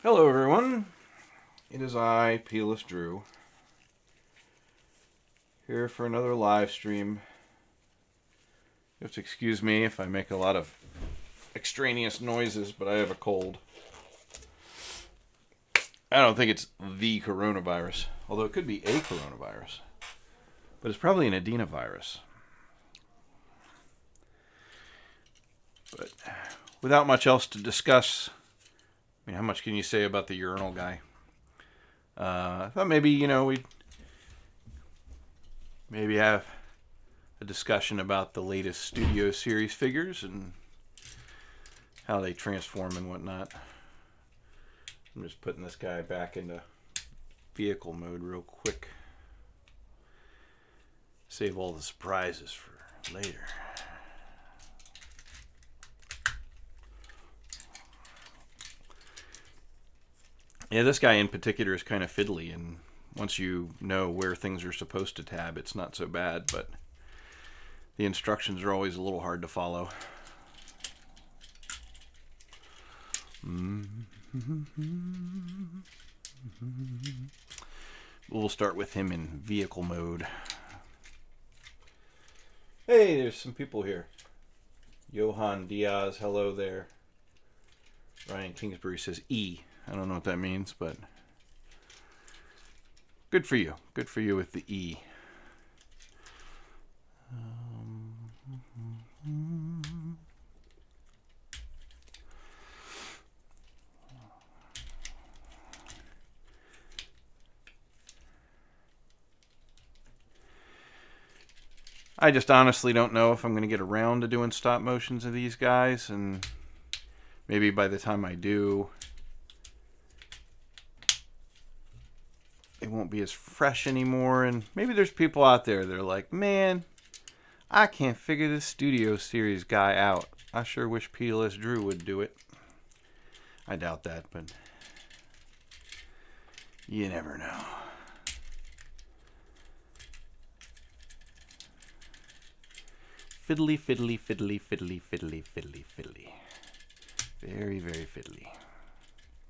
Hello everyone, it is I, Peerless Drew, here for another live stream. You have to excuse me if I make a lot of extraneous noises, but I have a cold. I don't think it's the coronavirus, although it could be a coronavirus, but it's probably an adenovirus. But without much else to discuss, I mean, how much can you say about the urinal guy? I thought maybe, we'd maybe have a discussion about the latest Studio Series figures and how they transform and whatnot. I'm just putting this guy back into vehicle mode real quick. Save all the surprises for later. Yeah, this guy in particular is kind of fiddly, and once you know where things are supposed to tab, it's not so bad, but the instructions are always a little hard to follow. We'll start with him in vehicle mode. Hey, there's some people here. Johan Diaz, hello there. Ryan Kingsbury says E. I don't know what that means, but good for you. Good for you with the E. I just honestly don't know if I'm going to get around to doing stop motions of these guys, and maybe by the time I do, it won't be as fresh anymore. And maybe there's people out there that are like, man, I can't figure this Studio Series guy out. I sure wish Peerless Drew would do it. I doubt that, but you never know. Fiddly, fiddly, fiddly, fiddly, fiddly, fiddly, fiddly. Very, very fiddly.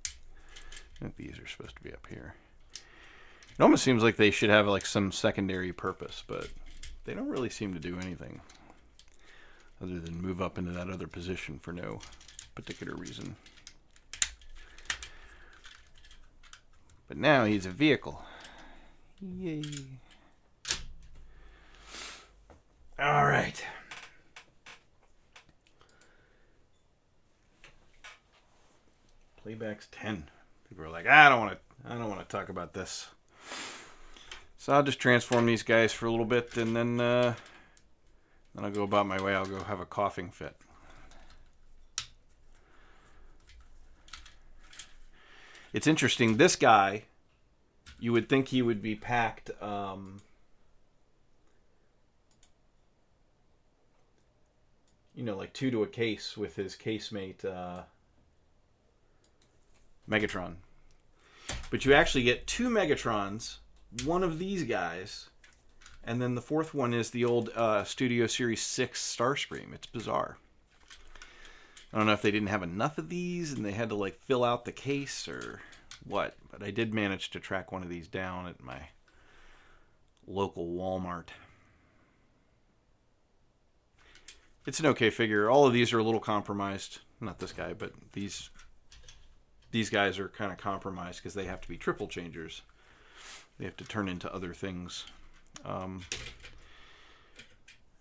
I think these are supposed to be up here. It almost seems like they should have like some secondary purpose, but they don't really seem to do anything other than move up into that other position for no particular reason. But now he's a vehicle. Yay. All right. Playback's 10. People are like, I don't want to talk about this. So I'll just transform these guys for a little bit, and then I'll go about my way. I'll go have a coughing fit. It's interesting. This guy, you would think he would be packed like 2 to a case with his casemate Megatron. But you actually get 2 Megatrons, one of these guys, and then the fourth one is the old Studio Series 6 Starscream. It's bizarre. I don't know if they didn't have enough of these and they had to like fill out the case or what, but I did manage to track one of these down at my local Walmart. It's an okay figure. All of these are a little compromised. Not this guy, but these guys are kind of compromised because they have to be triple changers. They have to turn into other things.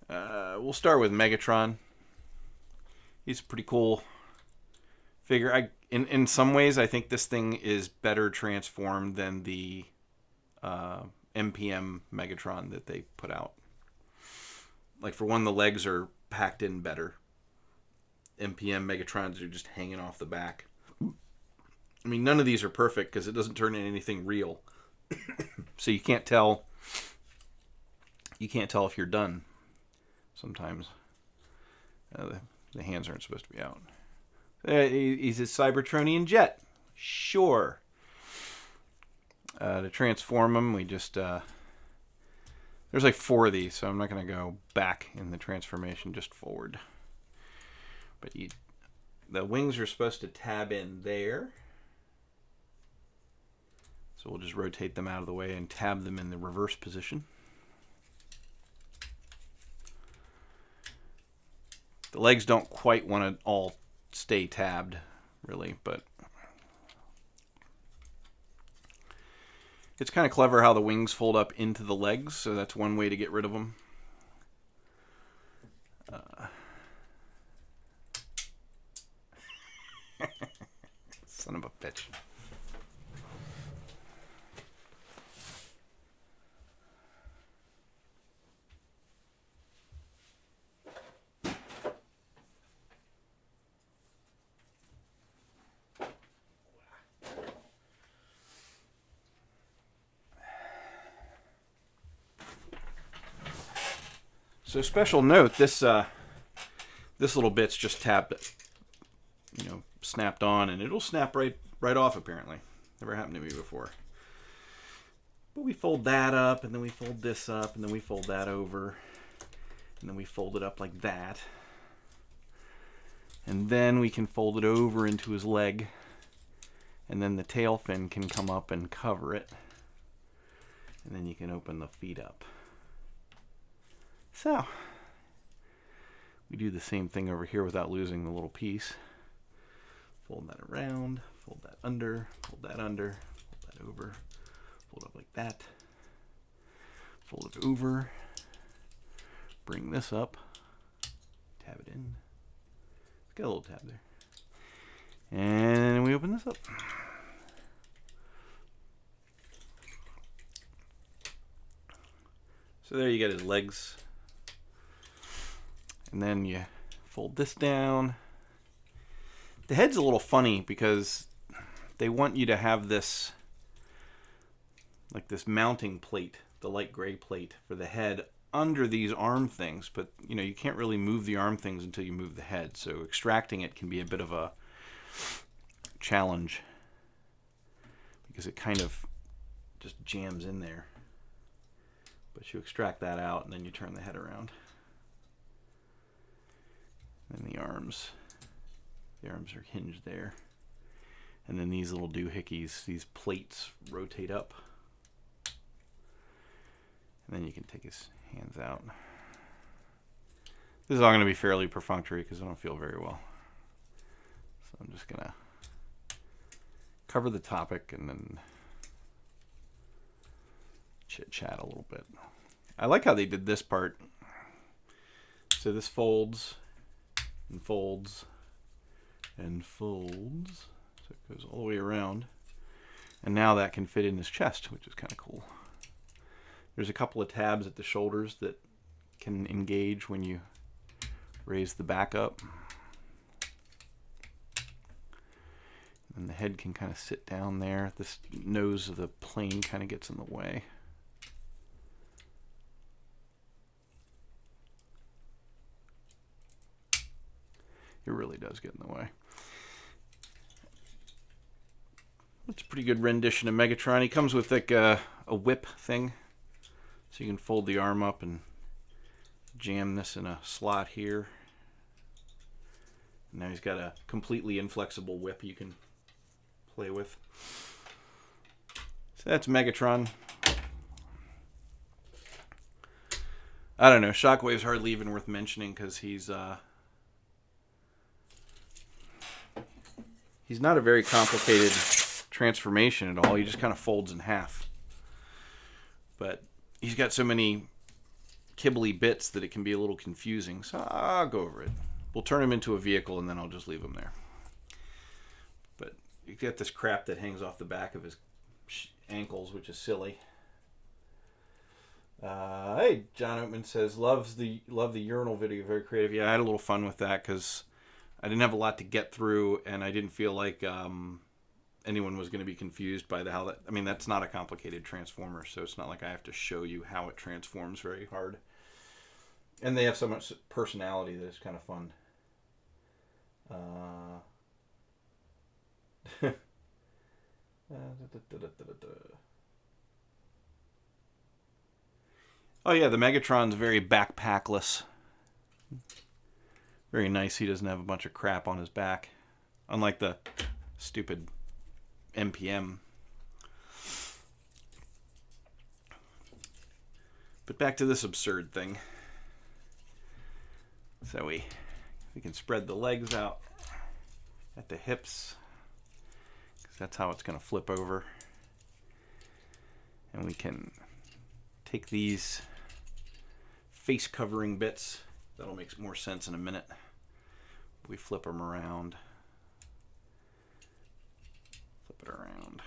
We'll start with Megatron. He's a pretty cool figure. In some ways, I think this thing is better transformed than the MPM Megatron that they put out. Like, for one, the legs are packed in better. MPM Megatrons are just hanging off the back. I mean, none of these are perfect because it doesn't turn into anything real. So you can't tell. You can't tell if you're done. Sometimes the hands aren't supposed to be out. He's a Cybertronian jet. Sure. To transform him, we just there's like 4 of these, so I'm not going to go back in the transformation, just forward. But the wings are supposed to tab in there. So we'll just rotate them out of the way and tab them in the reverse position. The legs don't quite want to all stay tabbed, really, but it's kind of clever how the wings fold up into the legs, so that's one way to get rid of them. Son of a bitch. So special note, this little bit's just tapped, snapped on, and it'll snap right off apparently. Never happened to me before. But we fold that up, and then we fold this up, and then we fold that over, and then we fold it up like that. And then we can fold it over into his leg, and then the tail fin can come up and cover it. And then you can open the feet up. So, we do the same thing over here without losing the little piece. Fold that around, fold that under, fold that under, fold that over, fold up like that, fold it over, bring this up, tab it in. It's got a little tab there. And we open this up. So there you get his legs. And then you fold this down. The head's a little funny because they want you to have this, like this mounting plate, the light gray plate for the head under these arm things, but you can't really move the arm things until you move the head. So extracting it can be a bit of a challenge because it kind of just jams in there. But you extract that out and then you turn the head around. And the arms are hinged there. And then these little doohickeys, these plates rotate up. And then you can take his hands out. This is all going to be fairly perfunctory because I don't feel very well. So I'm just going to cover the topic and then chit-chat a little bit. I like how they did this part. So this folds and folds and folds. So it goes all the way around. And now that can fit in his chest, which is kind of cool. There's a couple of tabs at the shoulders that can engage when you raise the back up. And the head can kind of sit down there. This nose of the plane kind of gets in the way. It really does get in the way. It's a pretty good rendition of Megatron. He comes with like a whip thing. So you can fold the arm up and jam this in a slot here. And now he's got a completely inflexible whip you can play with. So that's Megatron. I don't know. Shockwave's hardly even worth mentioning because he's not a very complicated transformation at all. He just kind of folds in half. But he's got so many kibbly bits that it can be a little confusing. So I'll go over it. We'll turn him into a vehicle and then I'll just leave him there. But you get this crap that hangs off the back of his ankles, which is silly. Hey, John Oatman says, love the urinal video, very creative. Yeah, I had a little fun with that because I didn't have a lot to get through, and I didn't feel like anyone was going to be confused by how that. I mean, that's not a complicated transformer, so it's not like I have to show you how it transforms very hard. And they have so much personality that it's kind of fun. Oh yeah, the Megatron's very backpackless. Very nice. He doesn't have a bunch of crap on his back. Unlike the stupid MPM. But back to this absurd thing. So we can spread the legs out at the hips, because that's how it's going to flip over. And we can take these face covering bits. That'll make more sense in a minute. We flip them around. Flip it around.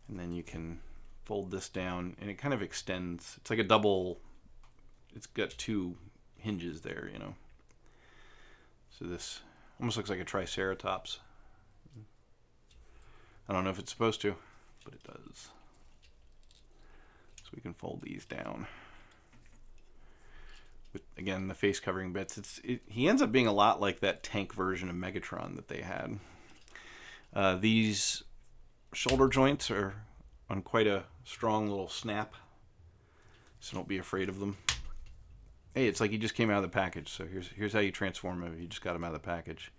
And then you can fold this down, and it kind of extends. It's like a double. It's got two hinges there, you know. So this almost looks like a triceratops. I don't know if it's supposed to, but it does. So we can fold these down. With, again, the face covering bits. He ends up being a lot like that tank version of Megatron that they had. These shoulder joints are on quite a strong little snap, so don't be afraid of them. Hey, it's like he just came out of the package. So here's how you transform him. You just got him out of the package.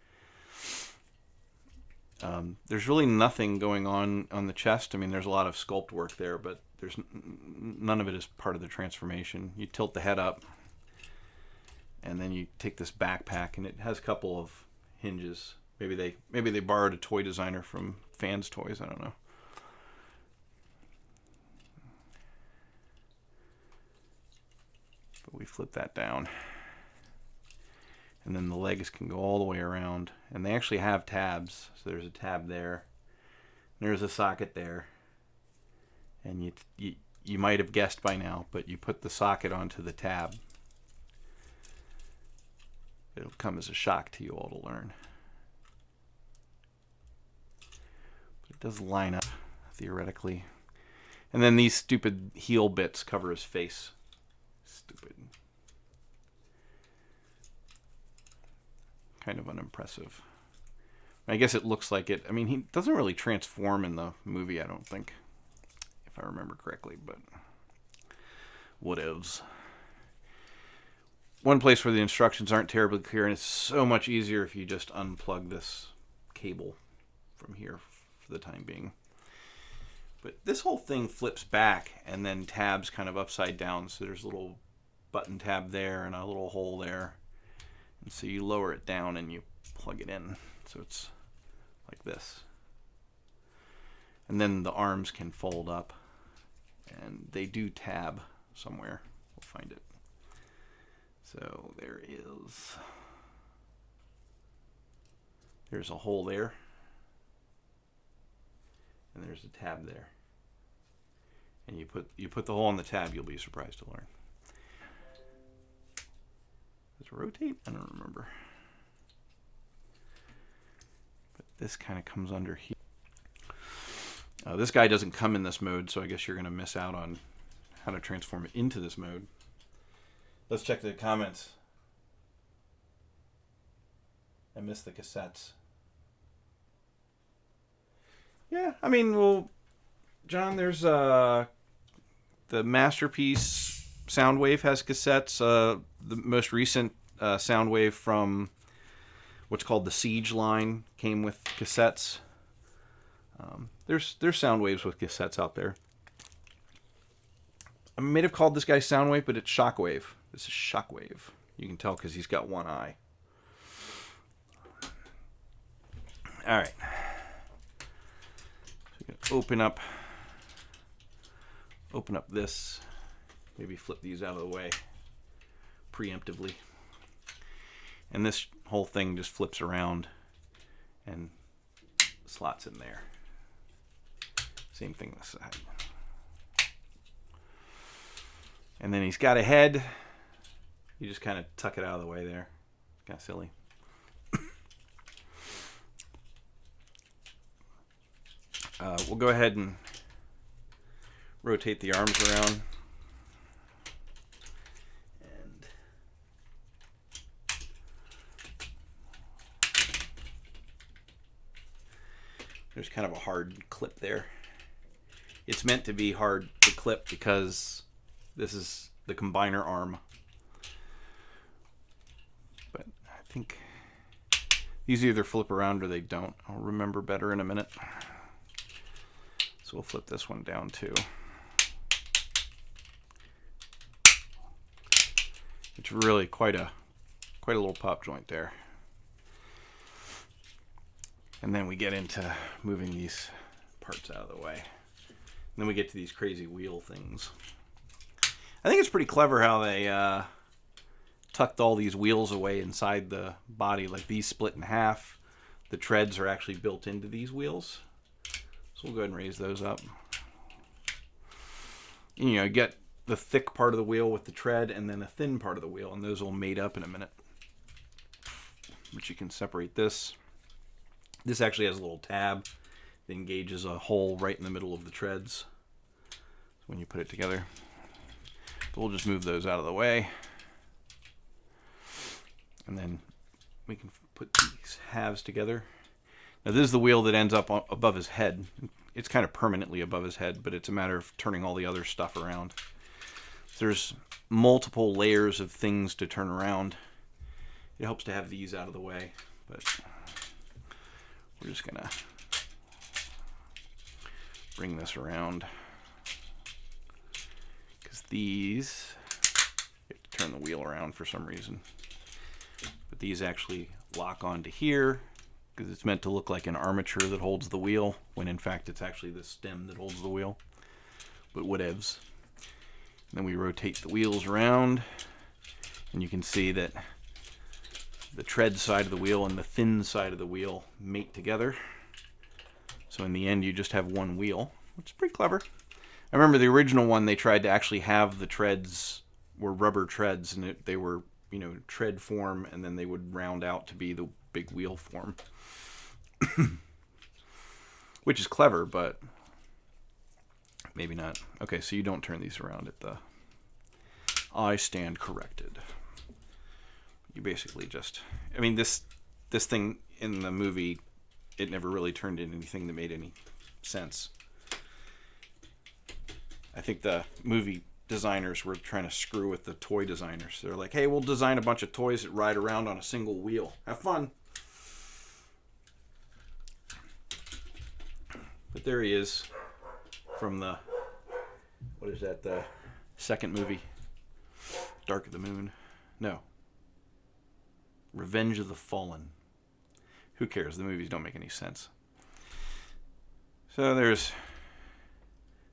There's really nothing going on the chest. I mean, there's a lot of sculpt work there, but there's none of it is part of the transformation. You tilt the head up, and then you take this backpack, and it has a couple of hinges. Maybe they borrowed a toy designer from Fans Toys. I don't know. But we flip that down, and then the legs can go all the way around, and they actually have tabs. So there's a tab there, there's a socket there, and you might have guessed by now, but you put the socket onto the tab. It'll come as a shock to you all to learn. But it does line up theoretically. And then these stupid heel bits cover his face. Stupid. Kind of unimpressive. I guess it looks like it. I mean, he doesn't really transform in the movie, I don't think, if I remember correctly, but whatevs. One place where the instructions aren't terribly clear, and it's so much easier if you just unplug this cable from here for the time being. But this whole thing flips back and then tabs kind of upside down. So there's a little button tab there and a little hole there. And so you lower it down and you plug it in. So it's like this. And then the arms can fold up. And they do tab somewhere. We'll find it. So there's a hole there. And there's a tab there. And you put the hole in the tab, you'll be surprised to learn. Does it rotate? I don't remember. But this kind of comes under here. This guy doesn't come in this mode, so I guess you're going to miss out on how to transform it into this mode. Let's check the comments. I missed the cassettes. Yeah, I mean, well, John, there's the Masterpiece Soundwave has cassettes. The most recent Soundwave from what's called the Siege line came with cassettes. There's Soundwaves with cassettes out there. I may have called this guy Soundwave, but it's Shockwave. This is Shockwave. You can tell because he's got one eye. All right. Open up this, maybe flip these out of the way preemptively, and this whole thing just flips around and slots in there. Same thing this side. And then he's got a head. You just kind of tuck it out of the way there. It's kind of silly. We'll go ahead and rotate the arms around. And there's kind of a hard clip there. It's meant to be hard to clip because this is the combiner arm. But I think these either flip around or they don't. I'll remember better in a minute. So we'll flip this one down too. It's really quite a little pop joint there. And then we get into moving these parts out of the way. And then we get to these crazy wheel things. I think it's pretty clever how they tucked all these wheels away inside the body. Like these split in half. The treads are actually built into these wheels. So we'll go ahead and raise those up. And, you know, you get the thick part of the wheel with the tread and then a thin part of the wheel. And those will mate up in a minute. But you can separate this. This actually has a little tab that engages a hole right in the middle of the treads when you put it together. But we'll just move those out of the way. And then we can put these halves together. Now this is the wheel that ends up above his head. It's kind of permanently above his head, but it's a matter of turning all the other stuff around. There's multiple layers of things to turn around. It helps to have these out of the way, but we're just gonna bring this around because these, you have to turn the wheel around for some reason. But these actually lock onto here because it's meant to look like an armature that holds the wheel when in fact it's actually the stem that holds the wheel. But whatevs. And then we rotate the wheels around and you can see that the tread side of the wheel and the thin side of the wheel mate together. So in the end, you just have one wheel, which is pretty clever. I remember the original one, they tried to actually have the treads were rubber treads, and they were, you know, tread form, and then they would round out to be the big wheel form. Which is clever, but maybe not. Okay, so you don't turn these around at the... I stand corrected. You basically just, I mean, this thing in the movie, it never really turned into anything that made any sense. I think the movie designers were trying to screw with the toy designers. They're like, hey, we'll design a bunch of toys that ride around on a single wheel. Have fun. But there he is from the, what is that, the second movie? Dark of the Moon. No. Revenge of the Fallen. Who cares? The movies don't make any sense. So there's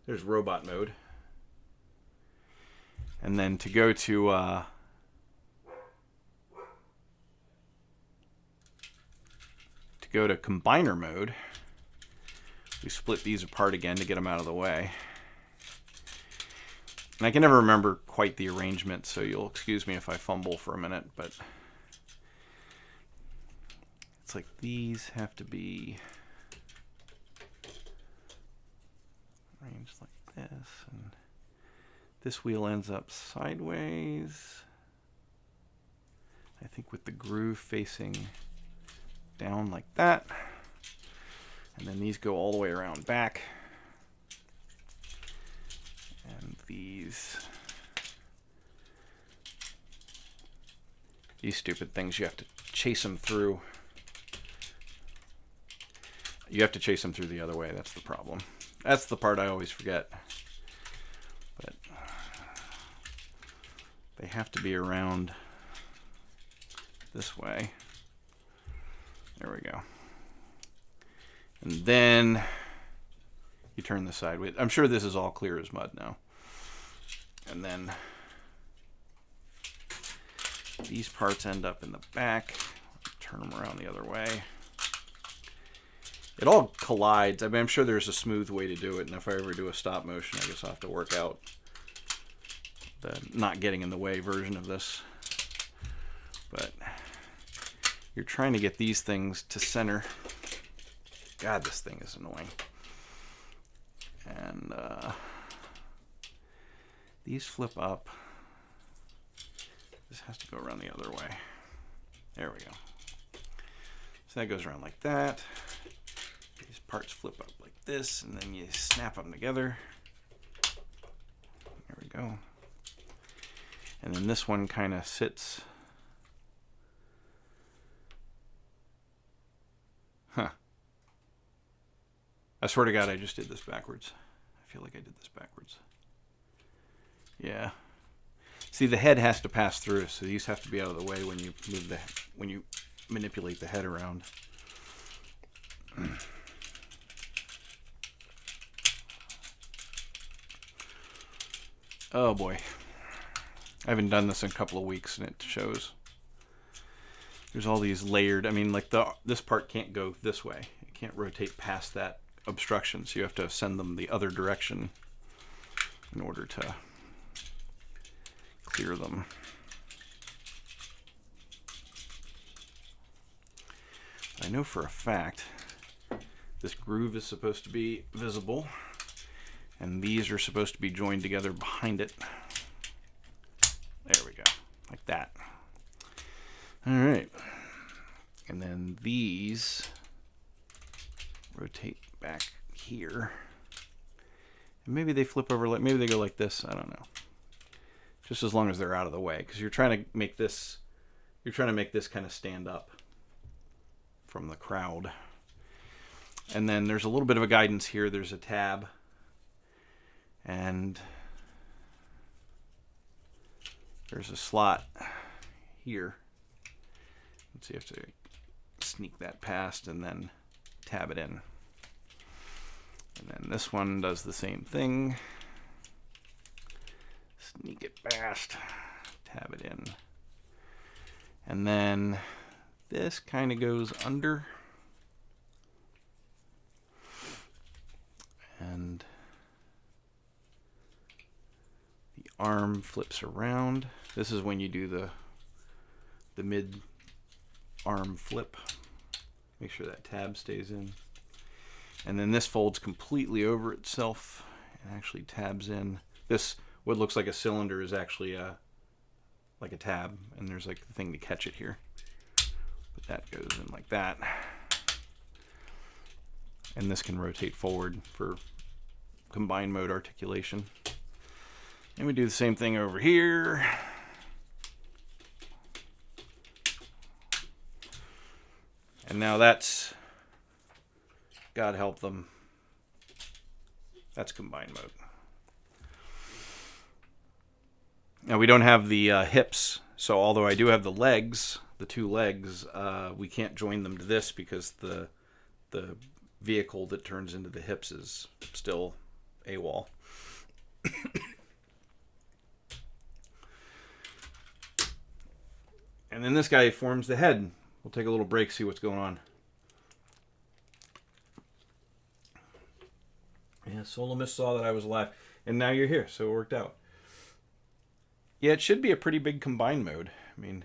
robot mode. And then to go to combiner mode, we split these apart again to get them out of the way. And I can never remember quite the arrangement, so you'll excuse me if I fumble for a minute, but it's like these have to be arranged like this, and this wheel ends up sideways, I think, with the groove facing down like that. And then these go all the way around back. And these stupid things, you have to chase them through. You have to chase them through the other way. That's the problem. That's the part I always forget. But they have to be around this way. There we go. And then you turn this sideways. I'm sure this is all clear as mud now. And then these parts end up in the back. Turn them around the other way. It all collides. I mean, I'm sure there's a smooth way to do it, and if I ever do a stop motion, I guess I'll have to work out the not getting in the way version of this. But you're trying to get these things to center. God, this thing is annoying. And these flip up. This has to go around the other way. There we go. So that goes around like that. These parts flip up like this, and then you snap them together. There we go. And then this one kind of sits. Huh. I swear to God, I just did this backwards. I feel like I did this backwards. Yeah. See, the head has to pass through, so these have to be out of the way when you move when you manipulate the head around. Oh boy. I haven't done this in a couple of weeks and it shows. There's all these layered, I mean, like this part can't go this way. It can't rotate past that obstruction, so you have to send them the other direction in order to clear them. I know for a fact this groove is supposed to be visible, and these are supposed to be joined together behind it. There we go, like that. All right, and then these rotate back here. And maybe they flip over, like maybe they go like this, I don't know. Just as long as they're out of the way, because you're trying to make this kind of stand up from the crowd. And then there's a little bit of a guidance here. There's a tab, and there's a slot here. So you have to sneak that past and then tab it in. And then this one does the same thing. Sneak it past, tab it in. And then this kind of goes under. And the arm flips around. This is when you do the mid arm flip. Make sure that tab stays in. And then this folds completely over itself and actually tabs in. This, what looks like a cylinder, is actually like a tab, and there's like the thing to catch it here. But that goes in like that. And this can rotate forward for combined mode articulation. And we do the same thing over here. And now that's, God help them, that's combined mode. Now we don't have the hips, so although I do have the legs, the two legs, we can't join them to this because the vehicle that turns into the hips is still AWOL. And then this guy forms the head. We'll take a little break, see what's going on. Yeah, Solar saw that I was alive, and now you're here, so it worked out. Yeah, it should be a pretty big combined mode. I mean,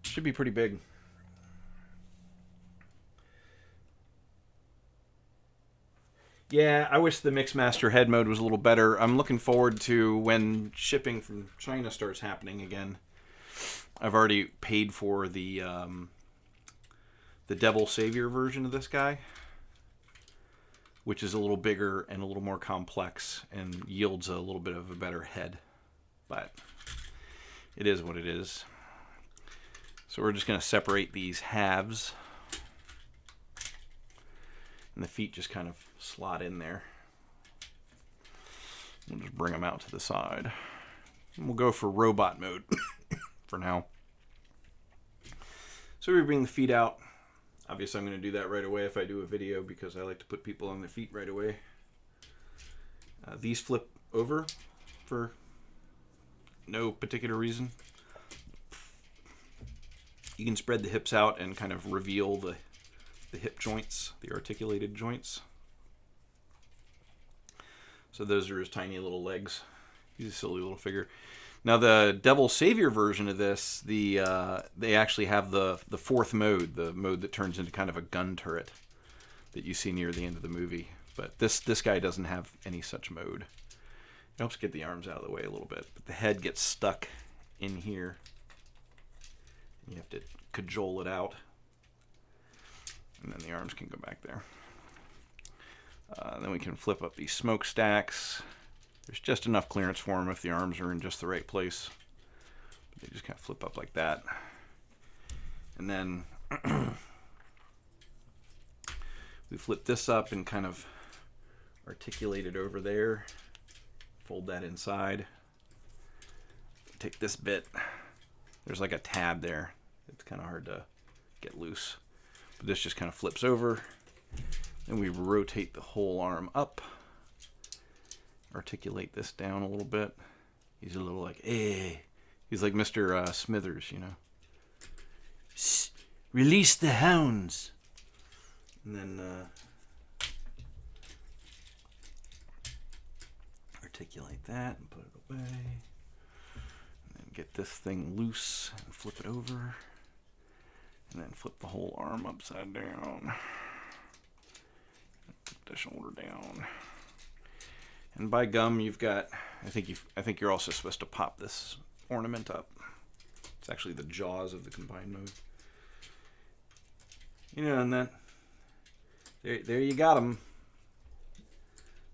it should be pretty big. Yeah, I wish the Mixmaster head mode was a little better. I'm looking forward to when shipping from China starts happening again. I've already paid for the Devil Savior version of this guy, which is a little bigger and a little more complex and yields a little bit of a better head. But it is what it is. So we're just going to separate these halves. And the feet just kind of slot in there. We'll just bring them out to the side. And we'll go for robot mode for now. So we bring the feet out. Obviously, I'm going to do that right away if I do a video because I like to put people on their feet right away. These flip over for no particular reason. You can spread the hips out and kind of reveal the hip joints, the articulated joints. So those are his tiny little legs. He's a silly little figure. Now the Devil Savior version of this, they actually have the fourth mode, the mode that turns into kind of a gun turret that you see near the end of the movie. But this guy doesn't have any such mode. It helps get the arms out of the way a little bit, but the head gets stuck in here. You have to cajole it out. And then the arms can go back there. Then we can flip up these smokestacks. There's just enough clearance for them if the arms are in just the right place. But they just kind of flip up like that. And then we flip this up and kind of articulate it over there. Fold that inside. take this bit. There's like a tab there. It's kind of hard to get loose. But this just kind of flips over. Then we rotate the whole arm up. Articulate this down a little bit. He's a little like, eh. He's like Mr. Smithers, you know. Release the hounds. And then articulate that and put it away. And then get this thing loose and flip it over. And then flip the whole arm upside down. Put the shoulder down. And by gum, you've got, I think you're also supposed to pop this ornament up. It's actually the jaws of the combined mode. You know, and that, there you got him.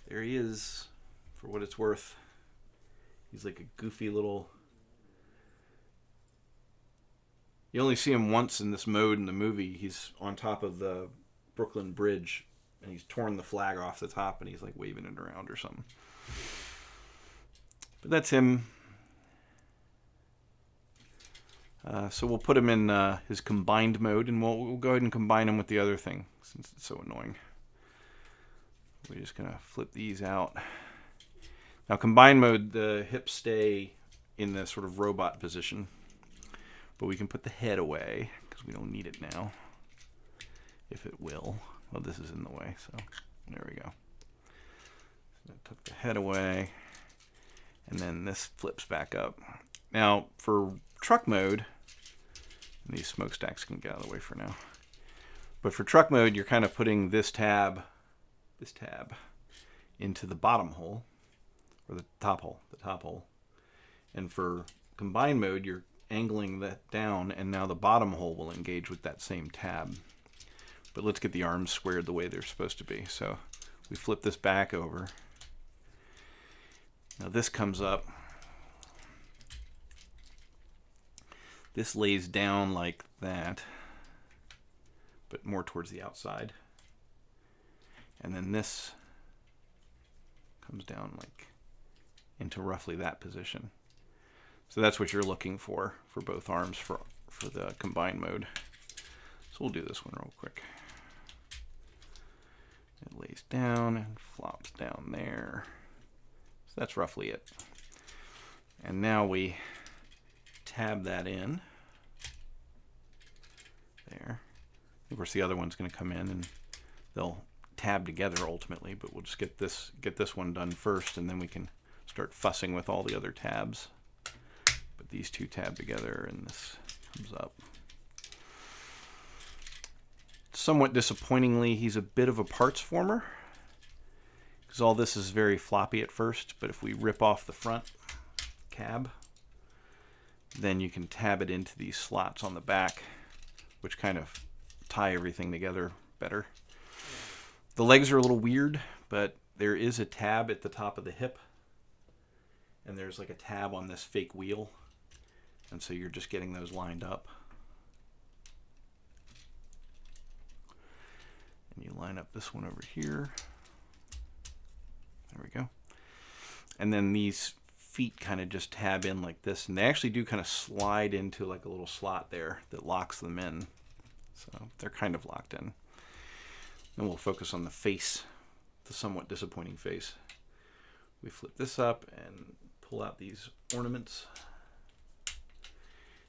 There he is, for what it's worth. He's like a goofy little... You only see him once in this mode in the movie. He's on top of the Brooklyn Bridge, and he's torn the flag off the top, and he's like waving it around or something. But that's him. So we'll put him in his combined mode, and we'll go ahead and combine him with the other thing, since it's so annoying. We're just going to flip these out. Now, combined mode, the hips stay in the sort of robot position. But we can put the head away, because we don't need it now. If it will. Well, this is in the way, so there we go. So I took the head away, and then this flips back up. Now, for truck mode, these smokestacks can get out of the way for now. But for truck mode, you're kind of putting this tab into the bottom hole, or the top hole. And for combined mode, you're angling that down, and now the bottom hole will engage with that same tab. But let's get the arms squared the way they're supposed to be. So we flip this back over. Now this comes up. This lays down like that, but more towards the outside. And then this comes down like into roughly that position. So that's what you're looking for both arms for the combined mode. So we'll do this one real quick. It lays down and flops down there. So that's roughly it. And now we tab that in. There. Of course, the other one's going to come in and they'll tab together ultimately, but we'll just get this one done first, and then we can start fussing with all the other tabs. But these two tab together, and this comes up. Somewhat disappointingly, he's a bit of a parts former, because all this is very floppy at first, but if we rip off the front cab, then you can tab it into these slots on the back, which kind of tie everything together better. The legs are a little weird, but there is a tab at the top of the hip, and there's like a tab on this fake wheel, and so you're just getting those lined up. And you line up this one over here. There we go. And then these feet kind of just tab in like this, and they actually do kind of slide into like a little slot there that locks them in. So they're kind of locked in. Then we'll focus on the face, the somewhat disappointing face. We flip this up and pull out these ornaments.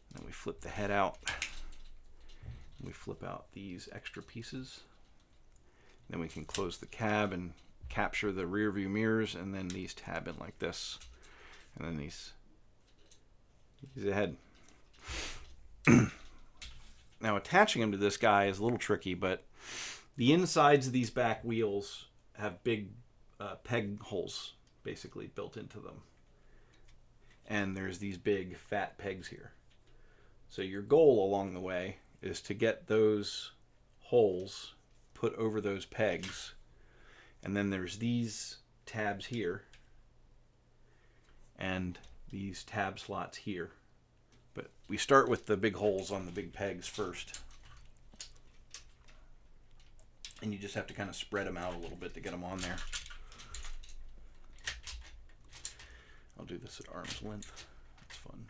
And then we flip the head out. And we flip out these extra pieces. Then we can close the cab and capture the rear view mirrors, and then these tab in like this. And then these ahead. Now attaching them to this guy is a little tricky, but the insides of these back wheels have big peg holes basically built into them. And there's these big fat pegs here. So your goal along the way is to get those holes put over those pegs. And then there's these tabs here and these tab slots here. But we start with the big holes on the big pegs first. And you just have to kind of spread them out a little bit to get them on there. I'll do this at arm's length. That's fun.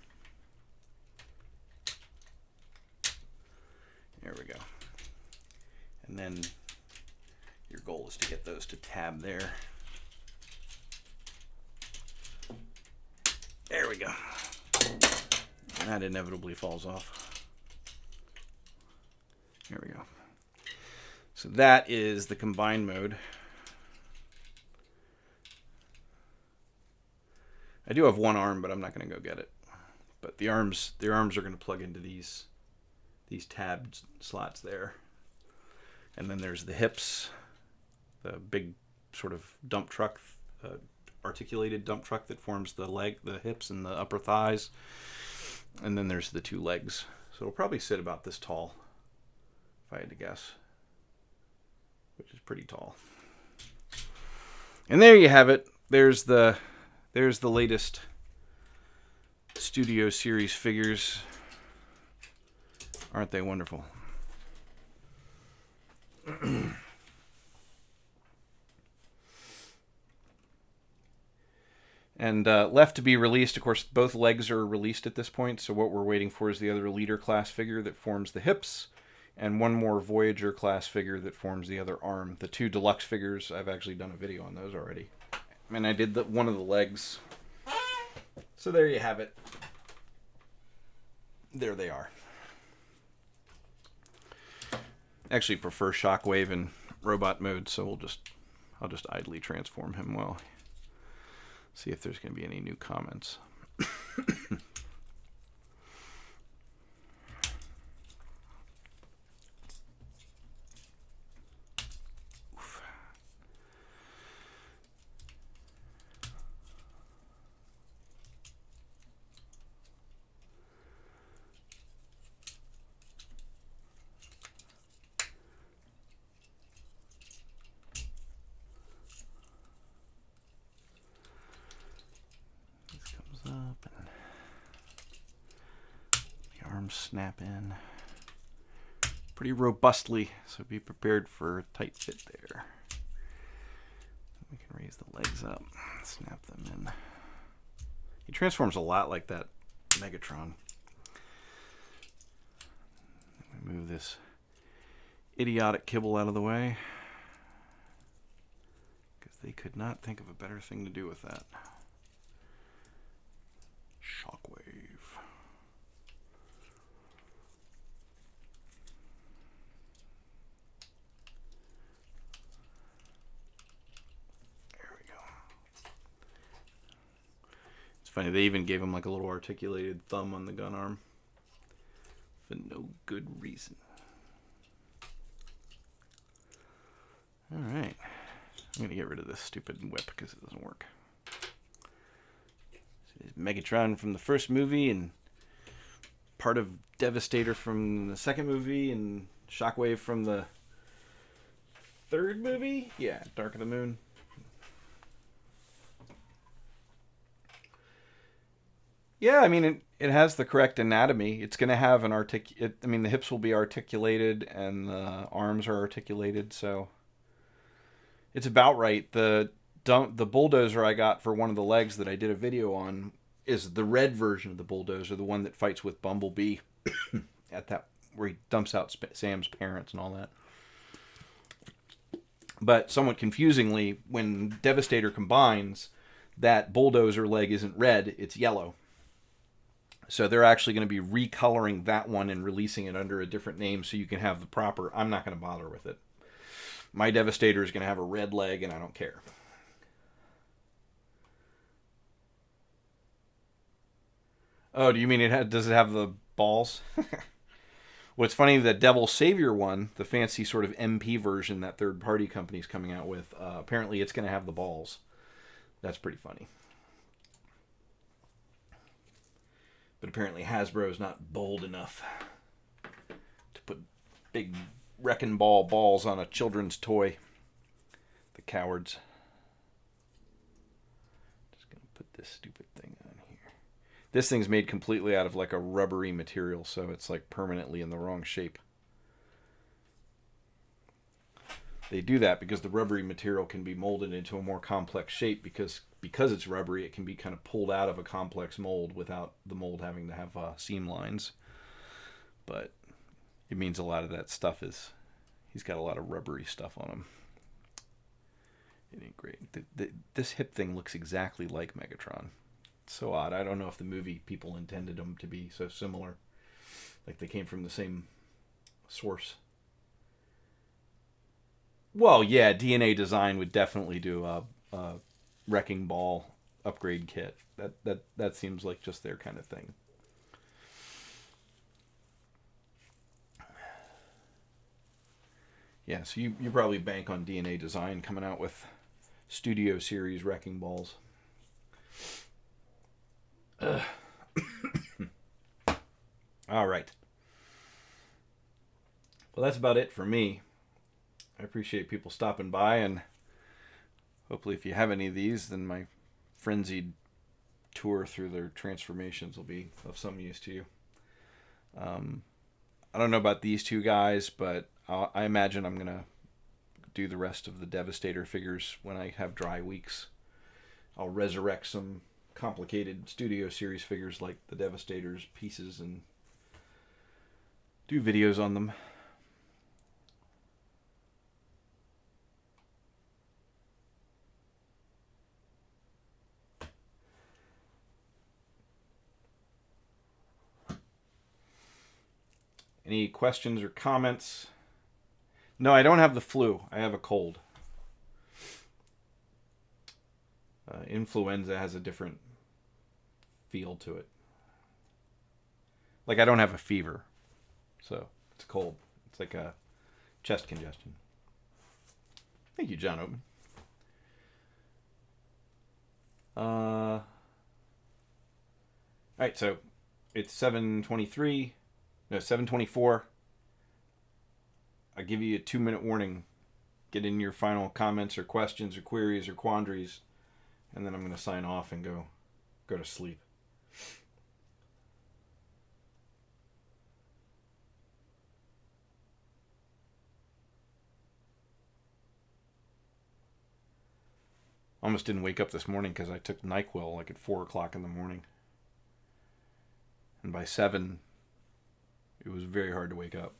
There we go. And then your goal is to get those to tab there. There we go. And that inevitably falls off. There we go. So that is the combined mode. I do have one arm, but I'm not going to go get it. But the arms are going to plug into these tabbed slots there. And then there's the hips, the big sort of dump truck, articulated dump truck that forms the hips and the upper thighs. And then there's the two legs. So it'll probably sit about this tall, if I had to guess, which is pretty tall. And there you have it. There's the latest Studio Series figures. Aren't they wonderful? And left to be released, of course, both legs are released at this point, so what we're waiting for is the other Leader class figure that forms the hips, and one more Voyager class figure that forms the other arm. The two deluxe figures, I've actually done a video on those already. And I did one of the legs. So there you have it. There they are. Actually prefer Shockwave in robot mode, so I'll just idly transform him while see if there's going to be any new comments. Up and the arms snap in pretty robustly, so be prepared for a tight fit there. We can raise the legs up, snap them in. He transforms a lot like that Megatron. Let me move this idiotic kibble out of the way, because they could not think of a better thing to do with that. Shockwave. There we go. It's funny, they even gave him like a little articulated thumb on the gun arm for no good reason. Alright. I'm going to get rid of this stupid whip because it doesn't work. Megatron from the first movie and part of Devastator from the second movie and Shockwave from the third movie? Yeah, Dark of the Moon. Yeah, I mean, it has the correct anatomy. It's going to have an the hips will be articulated and the arms are articulated, so it's about right. The bulldozer I got for one of the legs that I did a video on is the red version of the bulldozer, the one that fights with Bumblebee at that where he dumps out Sam's parents and all that. But somewhat confusingly, when Devastator combines, that bulldozer leg isn't red, it's yellow. So they're actually going to be recoloring that one and releasing it under a different name so you can have the proper... I'm not going to bother with it. My Devastator is going to have a red leg and I don't care. Oh, do you mean does it have the balls? Well, it's funny, the Devil Savior one, the fancy sort of MP version that third-party company's coming out with, apparently it's going to have the balls. That's pretty funny. But apparently Hasbro's not bold enough to put big wrecking ball balls on a children's toy. The cowards. Just going to put this stupid thing on here. This thing's made completely out of like a rubbery material, so it's like permanently in the wrong shape. they do that because the rubbery material can be molded into a more complex shape because it's rubbery, it can be kind of pulled out of a complex mold without the mold having to have seam lines. But it means a lot of that stuff he's got a lot of rubbery stuff on him. It ain't great. This hip thing looks exactly like Megatron. It's so odd. I don't know if the movie people intended them to be so similar. Like they came from the same source. Well, yeah, DNA Design would definitely do a Wrecking Ball upgrade kit. That seems like just their kind of thing. Yeah, so you probably bank on DNA Design coming out with Studio Series Wrecking Balls. All right. Well, that's about it for me. I appreciate people stopping by, and hopefully if you have any of these, then my frenzied tour through their transformations will be of some use to you. I don't know about these two guys, but I imagine I'm going to do the rest of the Devastator figures when I have dry weeks. I'll resurrect some complicated Studio Series figures like the Devastator's pieces and do videos on them. Any questions or comments? No, I don't have the flu. I have a cold. Influenza has a different feel to it. Like I don't have a fever, so it's cold. It's like a chest congestion. Thank you, John Open. All right, so it's 7:23. No, 7:24. I give you a 2-minute warning. Get in your final comments or questions or queries or quandaries, and then I'm going to sign off and go to sleep. Almost didn't wake up this morning because I took NyQuil like at 4 o'clock in the morning. And by 7, it was very hard to wake up.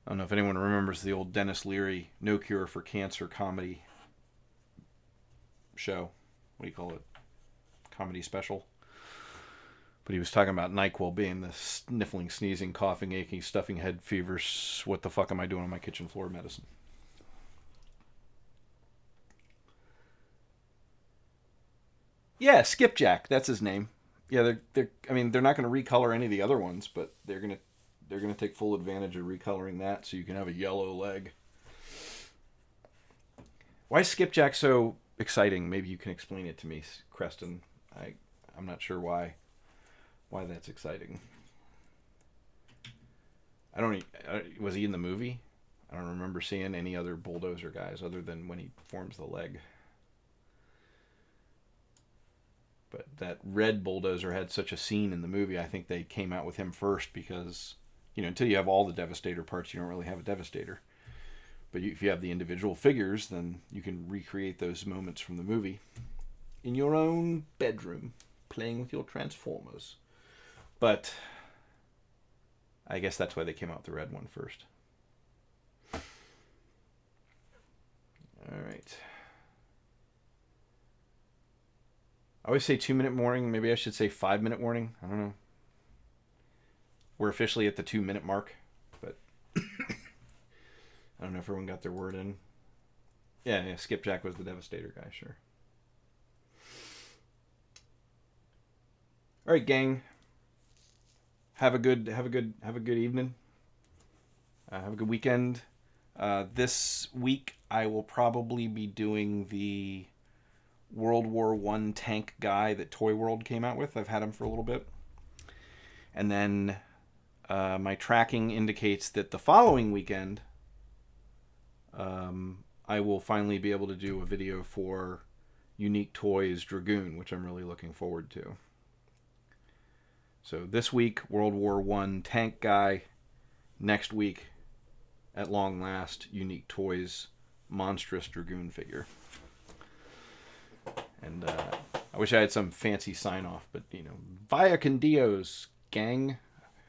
I don't know if anyone remembers the old Dennis Leary No Cure for Cancer comedy show. What do you call it? Comedy special. But he was talking about NyQuil being the sniffling, sneezing, coughing, aching, stuffing head fevers. What the fuck am I doing on my kitchen floor medicine? Yeah, Skipjack. That's his name. Yeah, they're not going to recolor any of the other ones, but they're going to take full advantage of recoloring that so you can have a yellow leg. Why is Skipjack so exciting? Maybe you can explain it to me, Creston. I'm not sure why that's exciting. Was he in the movie? I don't remember seeing any other bulldozer guys other than when he forms the leg. But that red bulldozer had such a scene in the movie. I think they came out with him first because, until you have all the Devastator parts, you don't really have a Devastator. But if you have the individual figures, then you can recreate those moments from the movie in your own bedroom, playing with your Transformers. But I guess that's why they came out with the red one first. All right. I always say 2-minute warning. Maybe I should say 5-minute warning. I don't know. We're officially at the 2-minute mark, but I don't know if everyone got their word in. Yeah, Skipjack was the Devastator guy, sure. All right, gang. Have a good evening. Have a good weekend. This week I will probably be doing the World War I tank guy that Toy World came out with. I've had him for a little bit. And then my tracking indicates that the following weekend I will finally be able to do a video for Unique Toys Dragoon, which I'm really looking forward to. So this week, World War I tank guy. Next week, at long last, Unique Toys monstrous Dragoon figure. And I wish I had some fancy sign off, but you know, via con Dios, gang.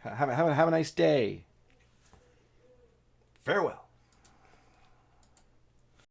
Have a nice day. Farewell.